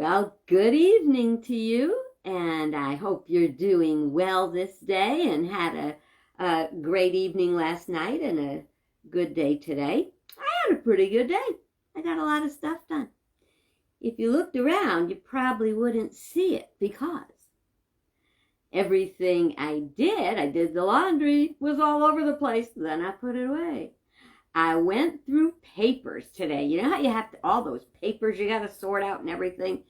Well, good evening to you, and I hope you're doing well this day and had a great evening last night and a good day today. I had a pretty good day. I got a lot of stuff done. If you looked around, you probably wouldn't see it because everything I did the laundry, was all over the place, then I put it away. I went through papers today. You know how you have all those papers you got to sort out and everything?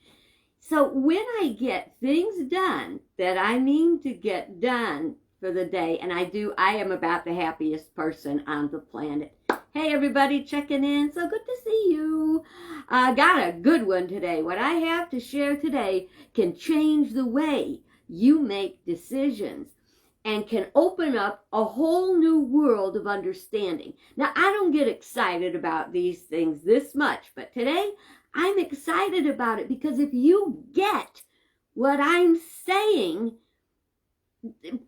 So when I get things done that I mean to get done for the day, and I am about the happiest person on the planet. Hey, everybody checking in. So good to see you. Got a good one today. What I have to share today can change the way you make decisions and can open up a whole new world of understanding. Now, I don't get excited about these things this much, but today I'm excited about it because if you get what I'm saying,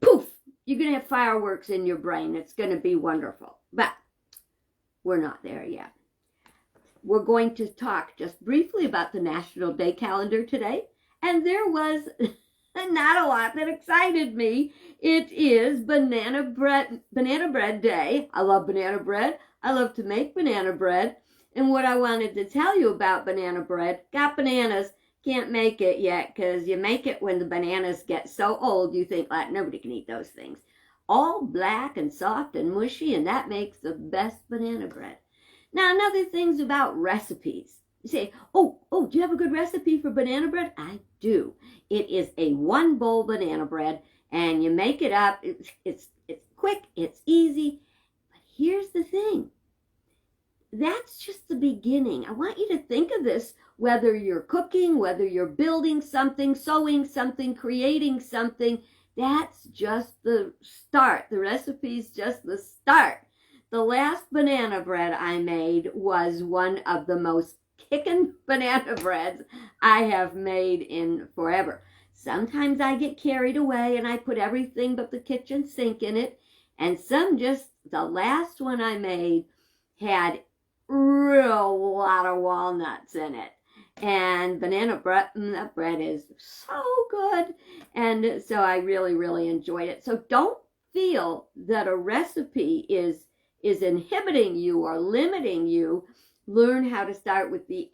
poof, you're going to have fireworks in your brain. It's going to be wonderful. But we're not there yet. We're going to talk just briefly about the National Day calendar today. And there was not a lot that excited me. It is Banana Bread Day. I love banana bread. I love to make banana bread. And what I wanted to tell you about banana bread, got bananas, can't make it yet because you make it when the bananas get so old you think, like, nobody can eat those things. All black and soft and mushy, and that makes the best banana bread. Now, another thing's about recipes. You say, oh, do you have a good recipe for banana bread? I do. It is a 1-bowl banana bread, and you make it up. It's quick, it's easy. But here's the thing. That's just the beginning. I want you to think of this, whether you're cooking, whether you're building something, sewing something, creating something. That's just the start. The recipe's just the start. The last banana bread I made was one of the most kickin' banana breads I have made in forever. Sometimes I get carried away and I put everything but the kitchen sink in it. And the last one I made had real lot of walnuts in it. And banana bread, that bread is so good. And so I really, really enjoyed it. So don't feel that a recipe is inhibiting you or limiting you. Learn how to start with the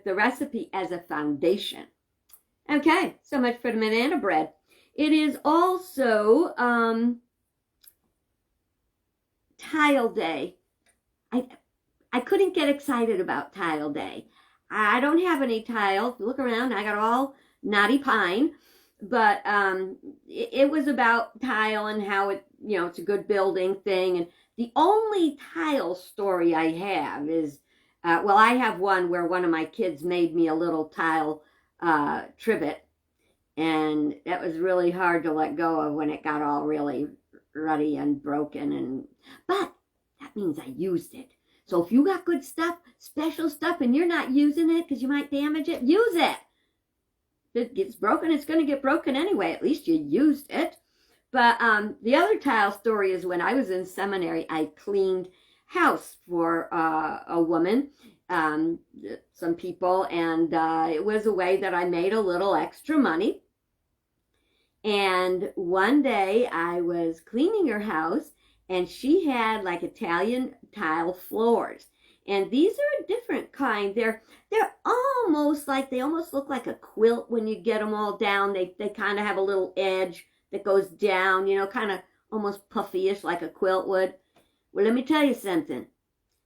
recipe as a foundation. Okay, so much for the banana bread. It is also Tile Day. I couldn't get excited about Tile Day. I don't have any tile. Look around, I got all knotty pine. But it was about tile and how it's a good building thing. And the only tile story I have is, I have one where one of my kids made me a little tile trivet. And that was really hard to let go of when it got all really ruddy and broken. But that means I used it. So if you got good stuff, special stuff, and you're not using it because you might damage it, use it. If it gets broken, it's going to get broken anyway. At least you used it. But the other tile story is when I was in seminary, I cleaned house for a woman, some people, and it was a way that I made a little extra money. And one day I was cleaning her house, and she had like Italian tile floors. And these are a different kind. They're almost look like a quilt when you get them all down. They kind of have a little edge that goes down, kind of almost puffy-ish like a quilt would. Well, let me tell you something.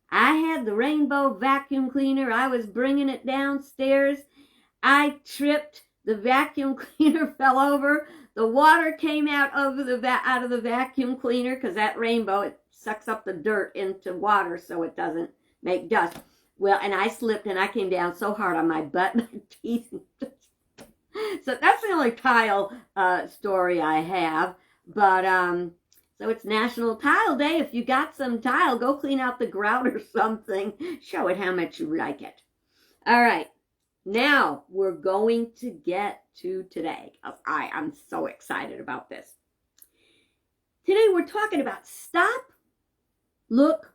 I had the rainbow vacuum cleaner. I was bringing it downstairs. I tripped. The vacuum cleaner fell over. The water came out of the vacuum cleaner because that rainbow, it sucks up the dirt into water so it doesn't make dust. Well, and I slipped and I came down so hard on my butt, my teeth. So that's the only tile story I have. But so it's National Tile Day. If you got some tile, go clean out the grout or something. Show it how much you like it. All right. Now we're going to get to today. I am so excited about this. Today we're talking about stop, look,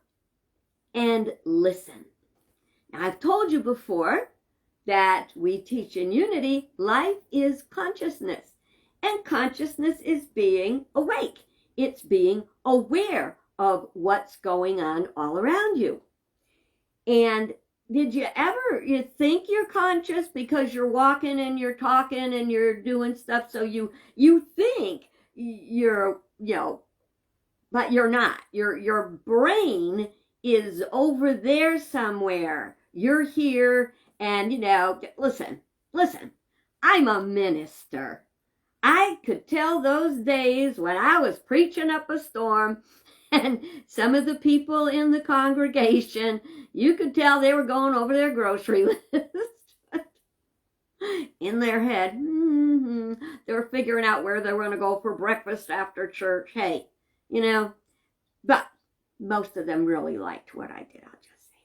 and listen. Now I've told you before that we teach in Unity, life is consciousness. And consciousness is being awake. It's being aware of what's going on all around you. And did you ever think you're conscious because you're walking and you're talking and you're doing stuff, so you think you're, but you're not. Your brain is over there somewhere. You're here, and listen, I'm a minister. I could tell those days when I was preaching up a storm, and some of the people in the congregation, you could tell they were going over their grocery list. In their head, they were figuring out where they were going to go for breakfast after church. Hey, but most of them really liked what I did. I'll just say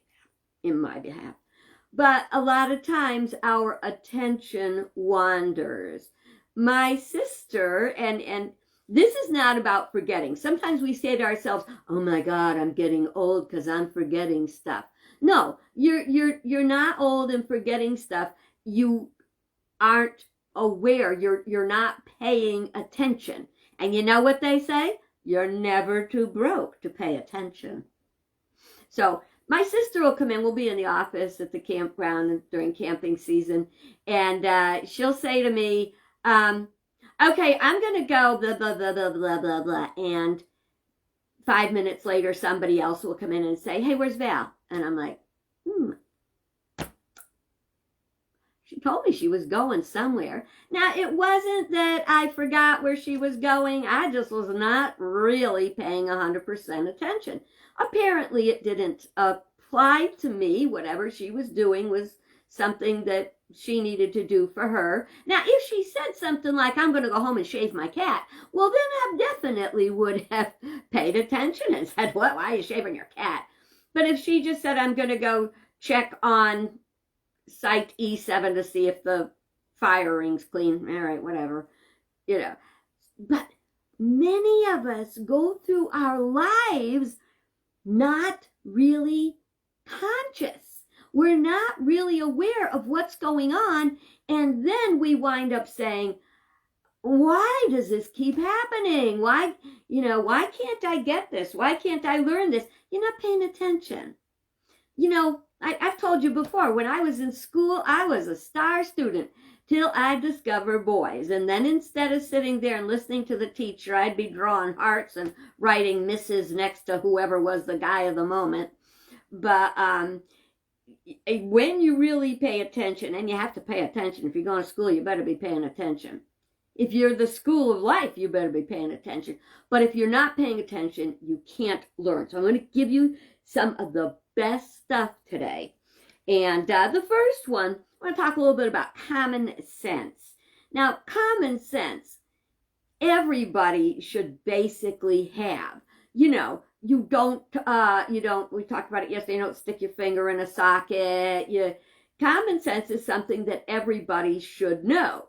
that in my behalf. But a lot of times our attention wanders. My sister, and this is not about forgetting. Sometimes we say to ourselves, oh my God, I'm getting old because I'm forgetting stuff. No, you're not old and forgetting stuff. You aren't aware. You're not paying attention. And you know what they say? You're never too broke to pay attention. So my sister will come in. We'll be in the office at the campground during camping season. And she'll say to me, okay, I'm going to go blah, blah, blah, blah, blah, blah, blah. And 5 minutes later, somebody else will come in and say, hey, where's Val? And I'm like, She told me she was going somewhere. Now, it wasn't that I forgot where she was going. I just was not really paying 100% attention. Apparently, it didn't apply to me. Whatever she was doing was something that she needed to do for her. Now, if she said something like, I'm going to go home and shave my cat, well, then I definitely would have paid attention and said, what? Why are you shaving your cat? But if she just said, I'm going to go check on site E7 to see if the fire ring's clean, all right, whatever, But many of us go through our lives not really conscious. We're not really aware of what's going on, and then we wind up saying, why does this keep happening? Why can't I get this? Why can't I learn this? You're not paying attention. I've told you before, when I was in school, I was a star student till I discovered boys. And then instead of sitting there and listening to the teacher, I'd be drawing hearts and writing Mrs. next to whoever was the guy of the moment. But when you really pay attention, and you have to pay attention. If you're going to school, you better be paying attention. If you're the school of life, you better be paying attention. But if you're not paying attention, you can't learn. So I'm going to give you some of the best stuff today. And the first one, I want to talk a little bit about common sense. Now, common sense, everybody should basically have. You don't, we talked about it yesterday, you don't stick your finger in a socket. Common sense is something that everybody should know.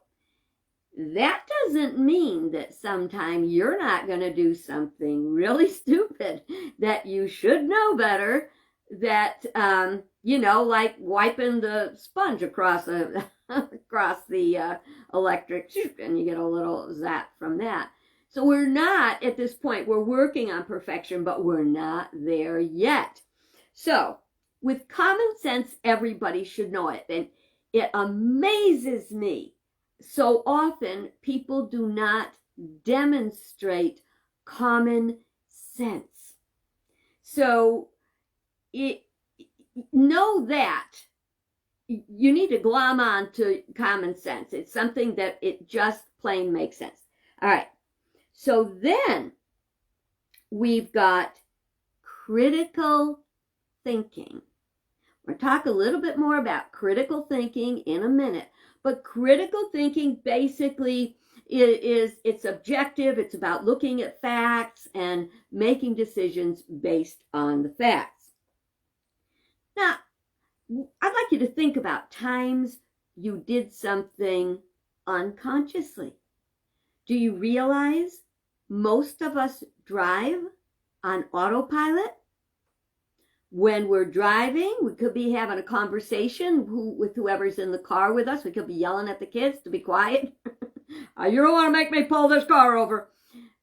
That doesn't mean that sometime you're not going to do something really stupid that you should know better, that, like wiping the sponge across the electric, and you get a little zap from that. So we're not at this point. We're working on perfection, but we're not there yet. So with common sense, everybody should know it. And it amazes me so often people do not demonstrate common sense. So know that you need to glom on to common sense. It's something that it just plain makes sense. All right. So then we've got critical thinking. We'll talk a little bit more about critical thinking in a minute. But critical thinking basically it's objective. It's about looking at facts and making decisions based on the facts. Now, I'd like you to think about times you did something unconsciously. Do you realize most of us drive on autopilot? When we're driving, we could be having a conversation with whoever's in the car with us. We could be yelling at the kids to be quiet. You don't want to make me pull this car over.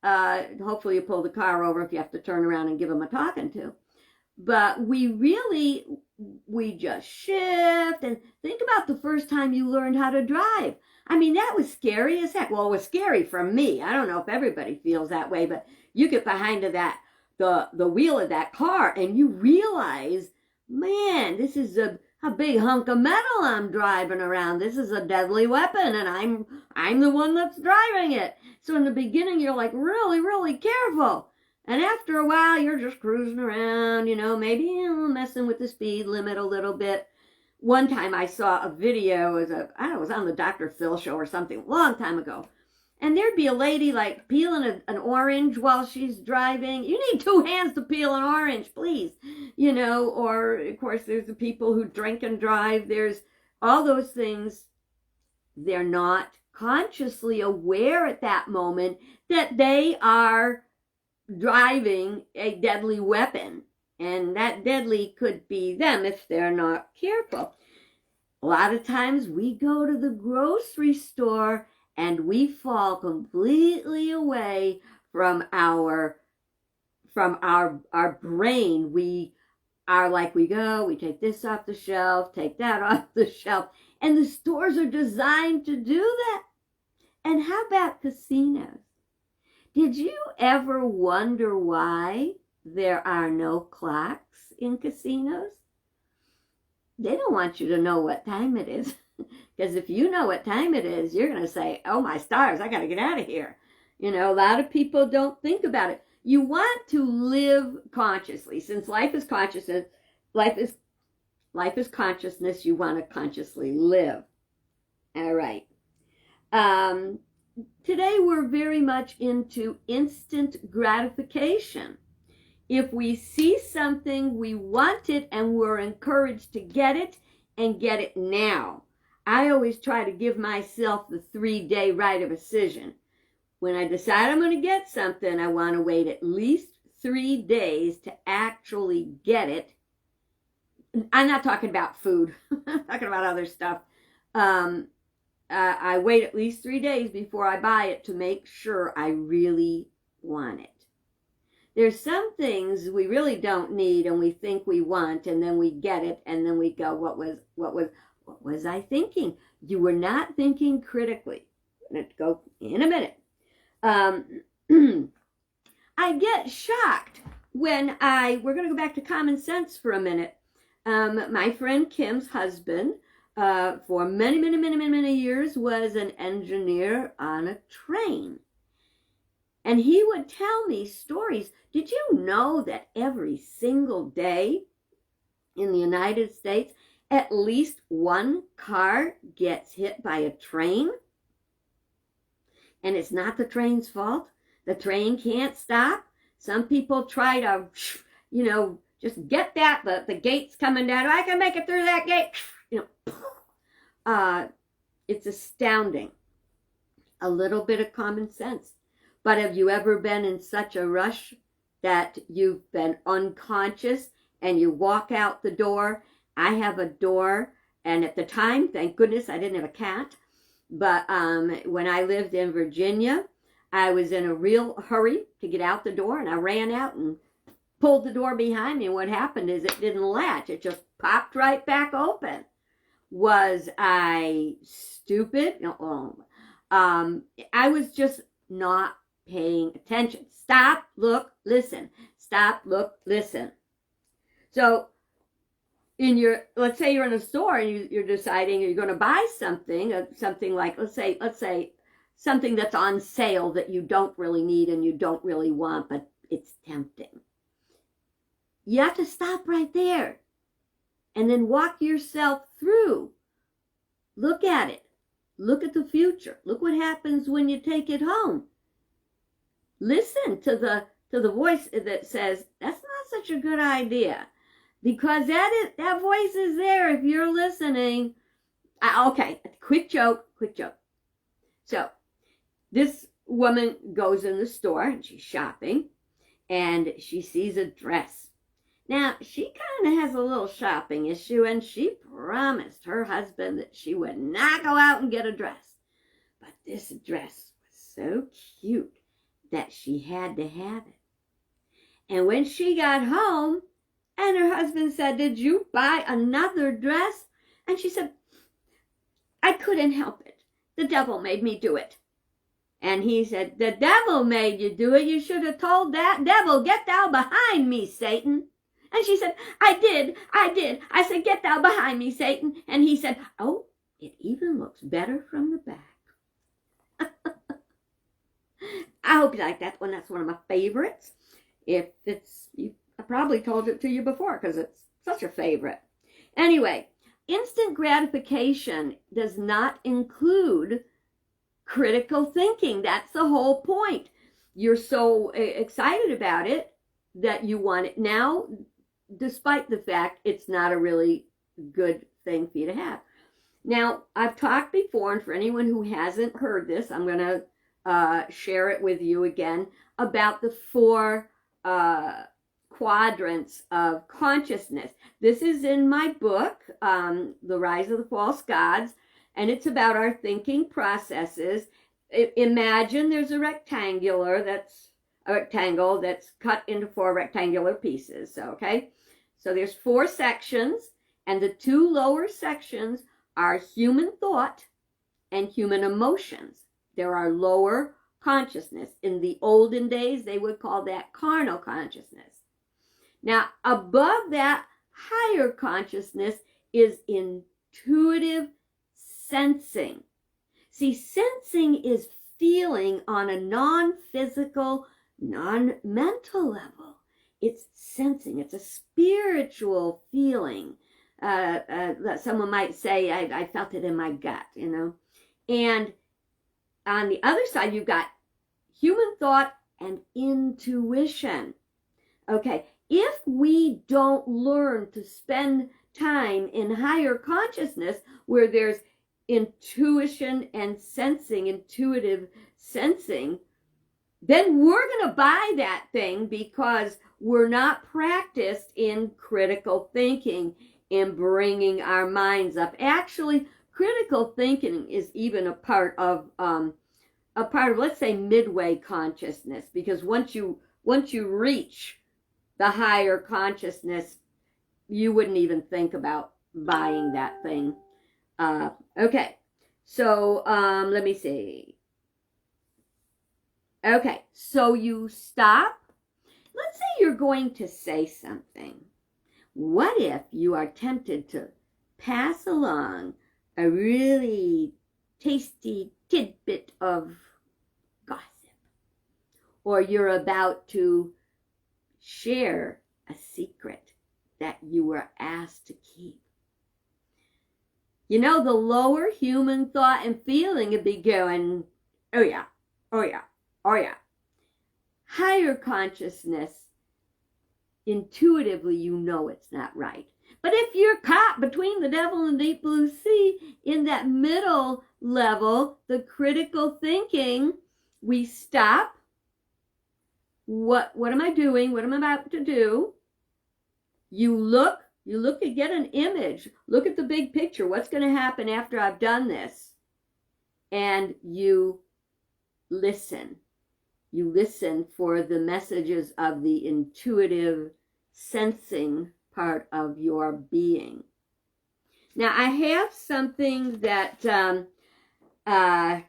Hopefully you pull the car over if you have to turn around and give them a talking to. But we just shift and think about the first time you learned how to drive. I mean, that was scary as heck. Well, it was scary for me. I don't know if everybody feels that way, but you get behind the wheel of that car and you realize, man, this is a big hunk of metal I'm driving around. This is a deadly weapon and I'm the one that's driving it. So in the beginning, you're like really, really careful. And after a while, you're just cruising around, maybe messing with the speed limit a little bit. One time I saw a video, I was on the Dr. Phil show or something a long time ago. And there'd be a lady like peeling an orange while she's driving. You need 2 hands to peel an orange, please. Or of course there's the people who drink and drive. There's all those things. They're not consciously aware at that moment that they are driving a deadly weapon. And that deadly could be them if they're not careful. A lot of times we go to the grocery store and we fall completely away from our brain. We are like, we take this off the shelf, take that off the shelf. And the stores are designed to do that. And how about casinos? Did you ever wonder why there are no clocks in casinos? They don't want you to know what time it is. Because if you know what time it is, you're going to say, oh my stars, I got to get out of here. A lot of people don't think about it. You want to live consciously. Since life is consciousness, life is consciousness, you want to consciously live. All right. Today we're very much into instant gratification. If we see something, we want it, and we're encouraged to get it and get it now. I always try to give myself the 3-day right of decision. When I decide I'm going to get something, I want to wait at least 3 days to actually get it. I'm not talking about food. I'm talking about other stuff. I wait at least 3 days before I buy it to make sure I really want it. There's some things we really don't need and we think we want, and then we get it, and then we go, what was I thinking? You were not thinking critically. Let's go in a minute. I get shocked when we're going to go back to common sense for a minute. My friend Kim's husband, for many years, was an engineer on a train. And he would tell me stories. Did you know that every single day in the United States, at least one car gets hit by a train? And it's not the train's fault. The train can't stop. Some people try to, just get the gate's coming down. I can make it through that gate. It's astounding. A little bit of common sense. But have you ever been in such a rush that you've been unconscious and you walk out the door? I have a door, and at the time, thank goodness, I didn't have a cat. But when I lived in Virginia, I was in a real hurry to get out the door, and I ran out and pulled the door behind me. And what happened is it didn't latch. It just popped right back open. Was I stupid? No. I was just not paying attention. Stop, look, listen. Stop, look, listen. So let's say you're in a store and you're deciding you're going to buy something like, let's say something that's on sale that you don't really need and you don't really want, but it's tempting. You have to stop right there and then walk yourself through. Look at it. Look at the future. Look what happens when you take it home. Listen to the voice that says, that's not such a good idea. Because that voice is there if you're listening. Okay, quick joke. So, this woman goes in the store and she's shopping and she sees a dress. Now, she kind of has a little shopping issue, and she promised her husband that she would not go out and get a dress. But this dress was so cute that she had to have it. And when she got home, and her husband said, "Did you buy another dress?" And she said, "I couldn't help it. The devil made me do it." And he said, "The devil made you do it. You should have told that devil, 'Get thou behind me, Satan.'" And she said, I did. I said, "Get thou behind me, Satan." And he said, "Oh, it even looks better from the back." I hope you like that one. That's one of my favorites. I probably told it to you before because it's such a favorite. Anyway, instant gratification does not include critical thinking. That's the whole point. You're so excited about it that you want it now, despite the fact it's not a really good thing for you to have. Now, I've talked before, and for anyone who hasn't heard this, I'm going to share it with you again about the 4 quadrants of consciousness. This is in my book, The Rise of the False Gods, and it's about our thinking processes. Imagine there's a rectangle that's cut into 4 rectangular pieces, okay? So there's 4 sections, and the 2 lower sections are human thought and human emotions. There are lower consciousness. In the olden days, they would call that carnal consciousness. Now, above that higher consciousness is intuitive sensing. See, sensing is feeling on a non-physical, non-mental level. It's sensing. It's a spiritual feeling. Someone might say, I felt it in my gut, you know. And on the other side, you've got human thought and intuition. Okay, if we don't learn to spend time in higher consciousness where there's intuition and sensing, intuitive sensing, then we're going to buy that thing because we're not practiced in critical thinking, in bringing our minds up. Actually, critical thinking is even a part of, let's say, midway consciousness, because once you reach the higher consciousness, you wouldn't even think about buying that thing. Okay, so let me see. Okay, so you stop. Let's say you're going to say something. What if you are tempted to pass along a really tasty tidbit of gossip, or you're about to share a secret that you were asked to keep? You know, the lower human thought and feeling would be going, oh yeah, oh yeah, oh yeah. Higher consciousness, intuitively you know it's not right. But if you're caught between the devil and deep blue sea, in that middle level, the critical thinking, we stop. What am I doing? What am I about to do? You look and get an image. Look at the big picture. What's going to happen after I've done this? And you listen. You listen for the messages of the intuitive sensing part of your being. Now, I have something that I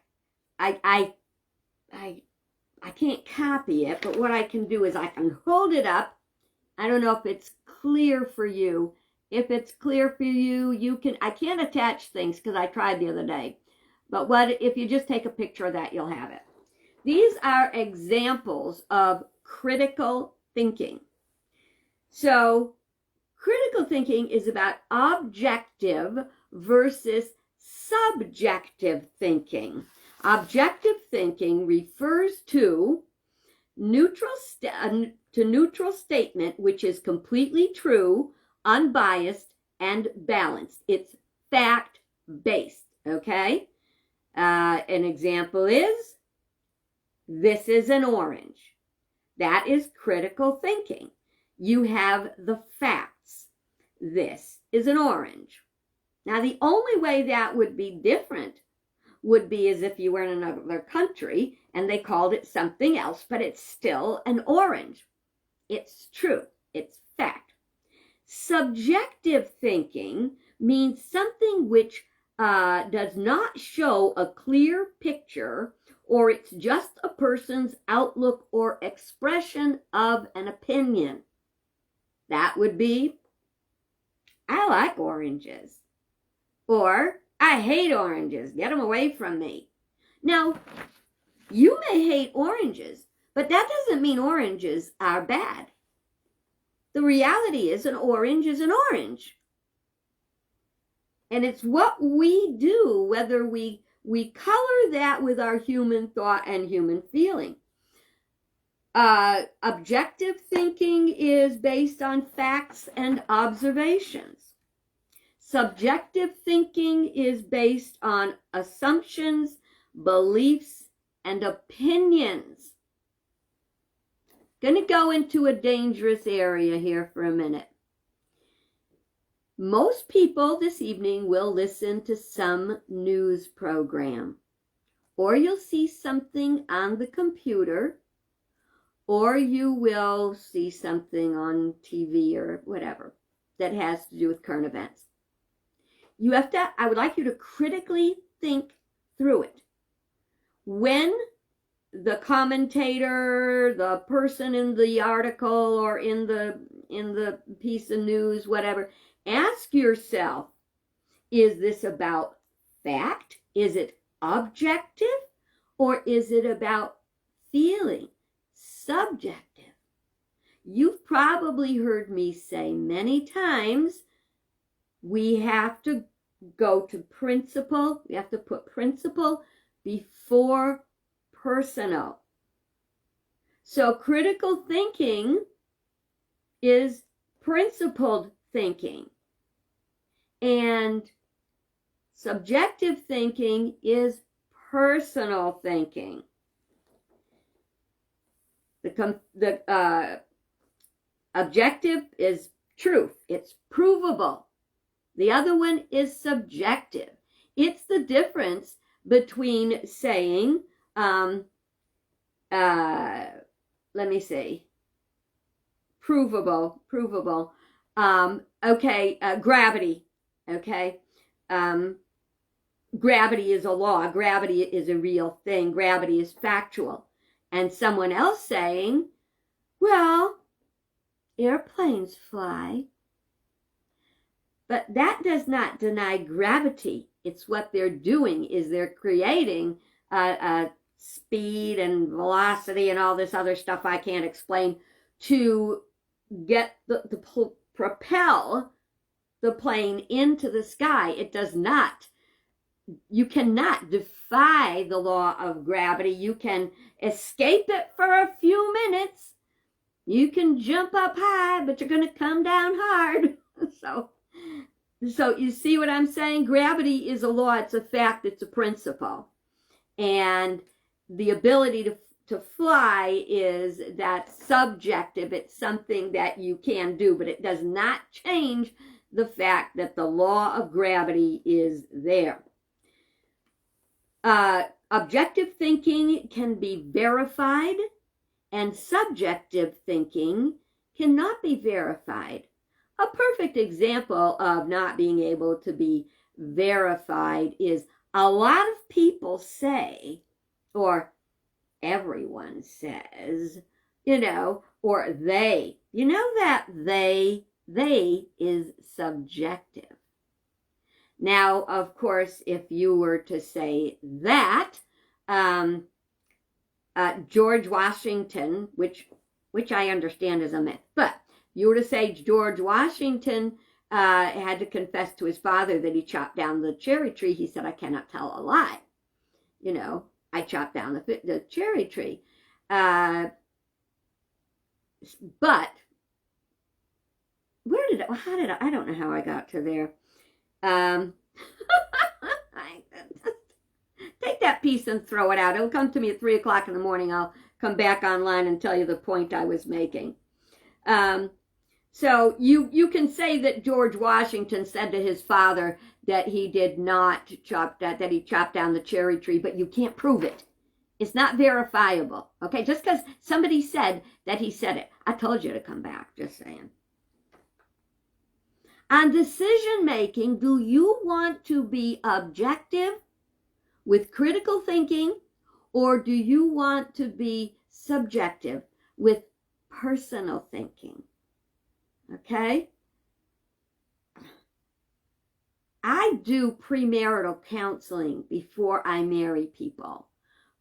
can't copy it, but what I can do is I can hold it up. I don't know if it's clear for you. If it's clear for you, you can. I can't attach things because I tried the other day. But if you just take a picture of that, you'll have it. These are examples of critical thinking. So, critical thinking is about objective versus subjective thinking. Objective thinking refers to neutral statement, which is completely true, unbiased, and balanced. It's fact-based, okay? An example is, this is an orange. That is critical thinking. you have the facts. This is an orange. Now, the only way that would be different would be as if you were in another country and they called it something else, but it's still an orange. It's true. It's fact. Subjective thinking means something which does not show a clear picture, or it's just a person's outlook or expression of an opinion. That would be, I like oranges. Or, I hate oranges. Get them away from me. Now, you may hate oranges, but that doesn't mean oranges are bad. The reality is an orange is an orange. And it's what we do, whether we color that with our human thought and human feeling. Objective thinking is based on facts and observations. Subjective thinking is based on assumptions, beliefs, and opinions. Going to go into a dangerous area here for a minute. Most people this evening will listen to some news program, or you'll see something on the computer, or you will see something on TV or whatever that has to do with current events. I would like you to critically think through it. When the commentator, the person in the article or in the piece of news, whatever, ask yourself, is this about fact? Is it objective? Or is it about feeling? Subjective. You've probably heard me say many times, we have to go to principle. We have to put principle before personal. So critical thinking is principled thinking. And subjective thinking is personal thinking. The objective is truth. It's provable. The other one is subjective. It's the difference between saying, let me see, provable, gravity, okay? Gravity is a law. Gravity is a real thing. Gravity is factual. And someone else saying, well, airplanes fly. But that does not deny gravity. It's what they're doing is they're creating speed and velocity and all this other stuff I can't explain to get propel the plane into the sky. It does not. You cannot defy the law of gravity. You can escape it for a few minutes. You can jump up high, but you're going to come down hard. So you see what I'm saying? Gravity is a law. It's a fact. It's a principle. And the ability to fly is that subjective. It's something that you can do, but it does not change the fact that the law of gravity is there. Objective thinking can be verified, and subjective thinking cannot be verified. A perfect example of not being able to be verified is a lot of people say, or everyone says, or they. You know that they is subjective. Now, of course, if you were to say that, George Washington, which I understand is a myth, but you were to say George Washington had to confess to his father that he chopped down the cherry tree. He said, I cannot tell a lie. I chopped down the cherry tree. But I don't know how I got to there. Take that piece and throw it out. It'll come to me at 3 o'clock in the morning. I'll come back online and tell you the point I was making. So you can say that George Washington said to his father that he did not that he chopped down the cherry tree, but you can't prove it. It's not verifiable. Okay, just because somebody said that he said it. I told you to come back, just saying. On decision making, do you want to be objective with critical thinking, or do you want to be subjective with personal thinking? Okay? I do premarital counseling before I marry people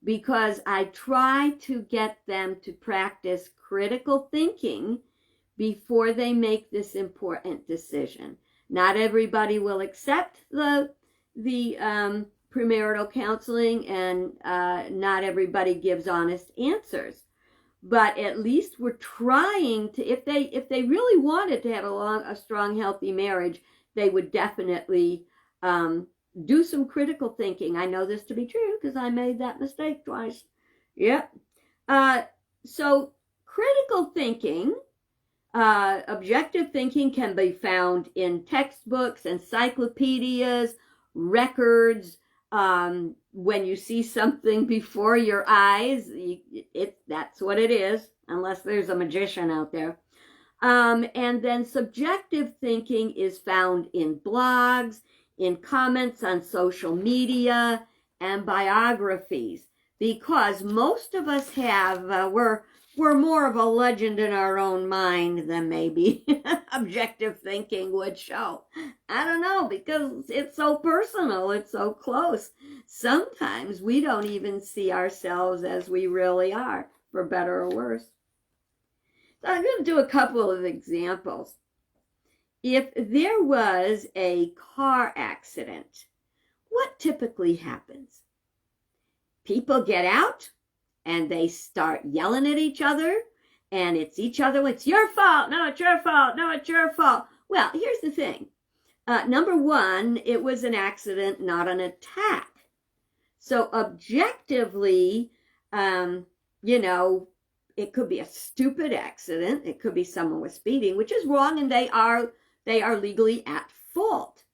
because I try to get them to practice critical thinking before they make this important decision. Not everybody will accept the premarital counseling, and not everybody gives honest answers. But at least we're trying to, if they really wanted to have a strong, healthy marriage, they would definitely do some critical thinking. I know this to be true because I made that mistake twice. Yep. So critical thinking, objective thinking can be found in textbooks, encyclopedias, records. When you see something before your eyes, that's what it is, unless there's a magician out there. And then subjective thinking is found in blogs, in comments on social media, and biographies, because most of us have, we're more of a legend in our own mind than maybe objective thinking would show. I don't know, because it's so personal, it's so close. Sometimes we don't even see ourselves as we really are, for better or worse. So I'm going to do a couple of examples. If there was a car accident, what typically happens? People get out and they start yelling at each other, and it's each other. It's your fault. No, it's your fault. No, it's your fault. Well, here's the thing. Number one, it was an accident, not an attack. So objectively, it could be a stupid accident. It could be someone was speeding, which is wrong, and they are legally at fault.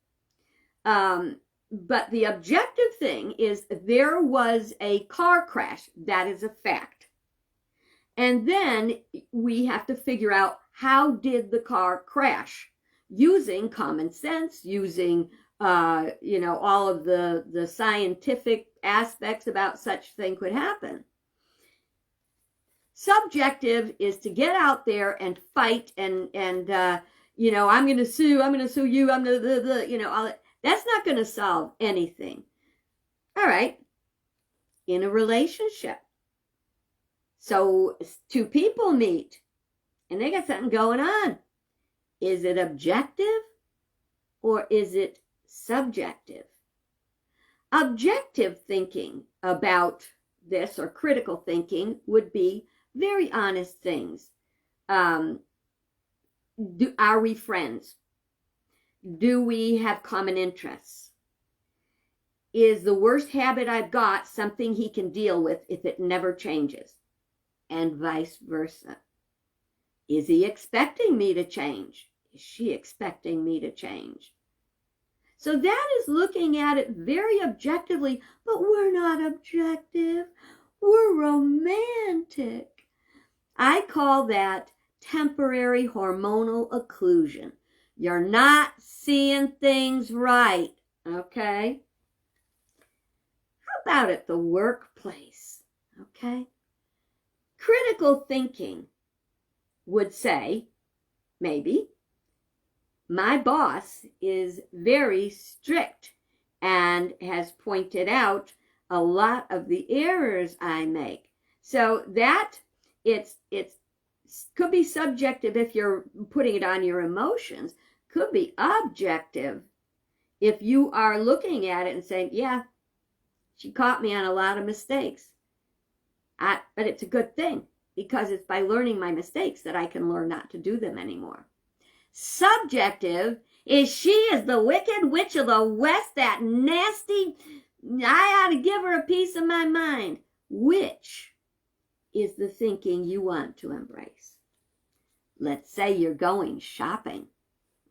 But the objective thing is there was a car crash. That is a fact. And then we have to figure out, how did the car crash? Using common sense, using, all of the scientific aspects about such thing could happen. Subjective is to get out there and fight and I'm going to sue you, I'm going to, all that. That's not going to solve anything. All right. In a relationship. So two people meet and they got something going on. Is it objective or is it subjective? Objective thinking about this, or critical thinking, would be very honest things. Are we friends? Do we have common interests? Is the worst habit I've got something he can deal with if it never changes? And vice versa. Is he expecting me to change? Is she expecting me to change? So that is looking at it very objectively, but we're not objective. We're romantic. I call that temporary hormonal occlusion. You're not seeing things right, okay? How about at the workplace, okay? Critical thinking would say, maybe, my boss is very strict and has pointed out a lot of the errors I make. So that it's could be subjective if you're putting it on your emotions. Could be objective if you are looking at it and saying, yeah, she caught me on a lot of mistakes. But it's a good thing, because it's by learning my mistakes that I can learn not to do them anymore. Subjective is, she is the wicked witch of the West, that nasty, I ought to give her a piece of my mind. Which is the thinking you want to embrace? Let's say you're going shopping.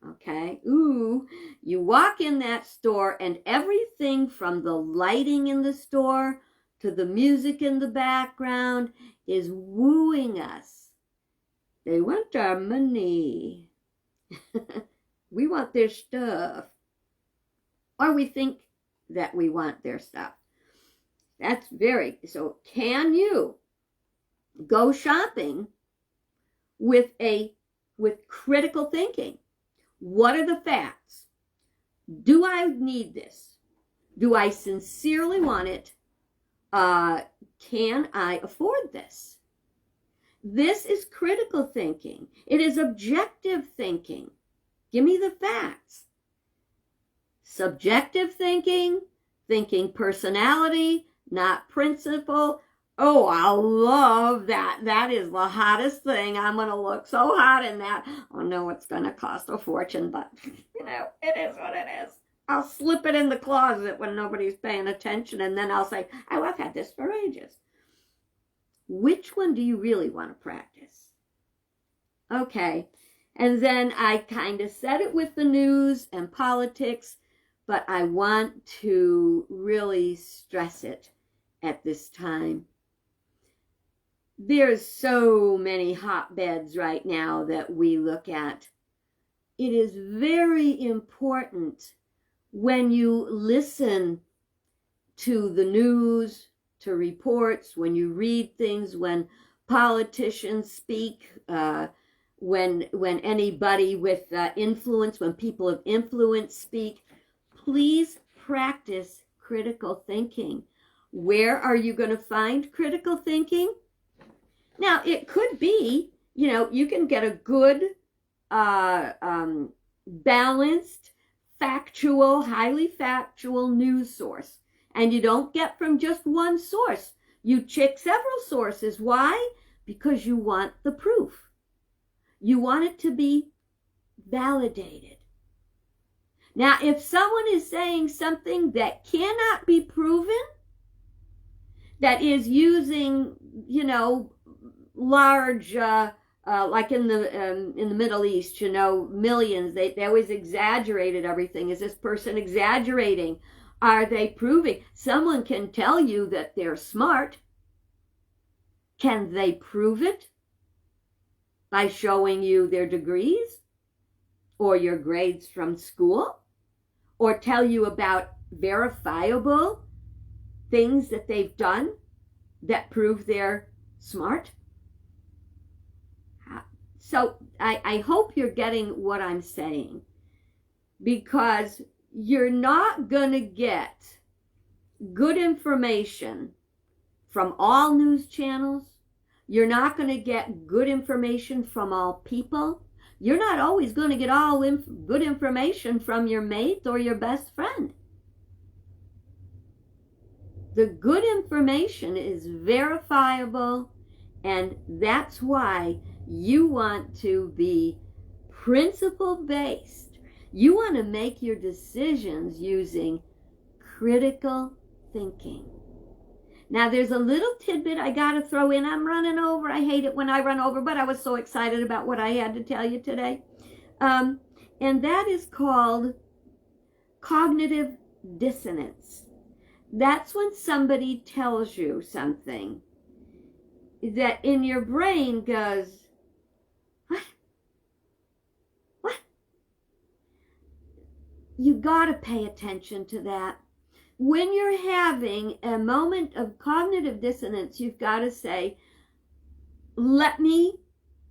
Okay. Ooh, you walk in that store and everything from the lighting in the store to the music in the background is wooing us. They want our money. We want their stuff. Or we think that we want their stuff. So can you go shopping with critical thinking? What are the facts? Do I need this? Do I sincerely want it? Can I afford this? This is critical thinking. It is objective thinking. Give me the facts. Subjective thinking, thinking personality, not principle. Oh, I love that. That is the hottest thing. I'm going to look so hot in that. Oh, no, it's going to cost a fortune, but, it is what it is. I'll slip it in the closet when nobody's paying attention, and then I'll say, oh, I've had this for ages. Which one do you really want to practice? Okay, and then I kind of said it with the news and politics, but I want to really stress it at this time. There's so many hotbeds right now that we look at. It is very important when you listen to the news, to reports, when you read things, when politicians speak, when anybody with influence, when people of influence speak, please practice critical thinking. Where are you going to find critical thinking? Now, it could be, you can get a good, balanced, factual, highly factual news source. And you don't get from just one source. You check several sources. Why? Because you want the proof. You want it to be validated. Now, if someone is saying something that cannot be proven, that is using, large, like in the Middle East, millions, they always exaggerated everything. Is this person exaggerating? Are they proving? Someone can tell you that they're smart. Can they prove it by showing you their degrees or your grades from school, or tell you about verifiable things that they've done that prove they're smart? So I hope you're getting what I'm saying, because you're not going to get good information from all news channels. You're not going to get good information from all people. You're not always going to get all good information from your mate or your best friend. The good information is verifiable, and that's why you want to be principle-based. You want to make your decisions using critical thinking. Now, there's a little tidbit I got to throw in. I'm running over. I hate it when I run over, but I was so excited about what I had to tell you today. And that is called cognitive dissonance. That's when somebody tells you something that in your brain goes, what? You got to pay attention to that. When you're having a moment of cognitive dissonance, you've got to say, let me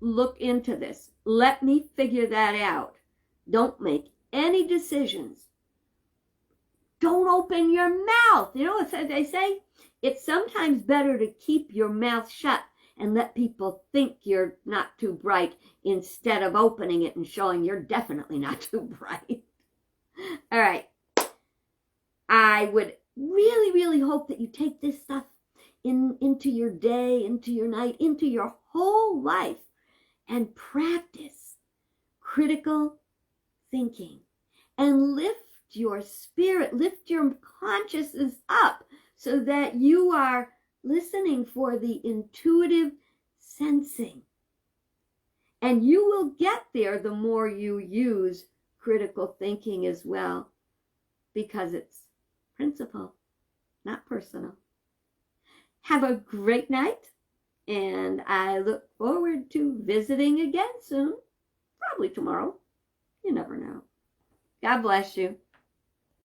look into this. Let me figure that out. Don't make any decisions. Don't open your mouth. You know what they say? It's sometimes better to keep your mouth shut and let people think you're not too bright instead of opening it and showing you're definitely not too bright. All right. I would really, really hope that you take this stuff into your day, into your night, into your whole life, and practice critical thinking and lift your spirit, lift your consciousness up so that you are listening for the intuitive sensing And you will get there the more you use critical thinking as well, because it's principle, not personal. Have a great night, and I look forward to visiting again soon, probably tomorrow. You never know. God bless you.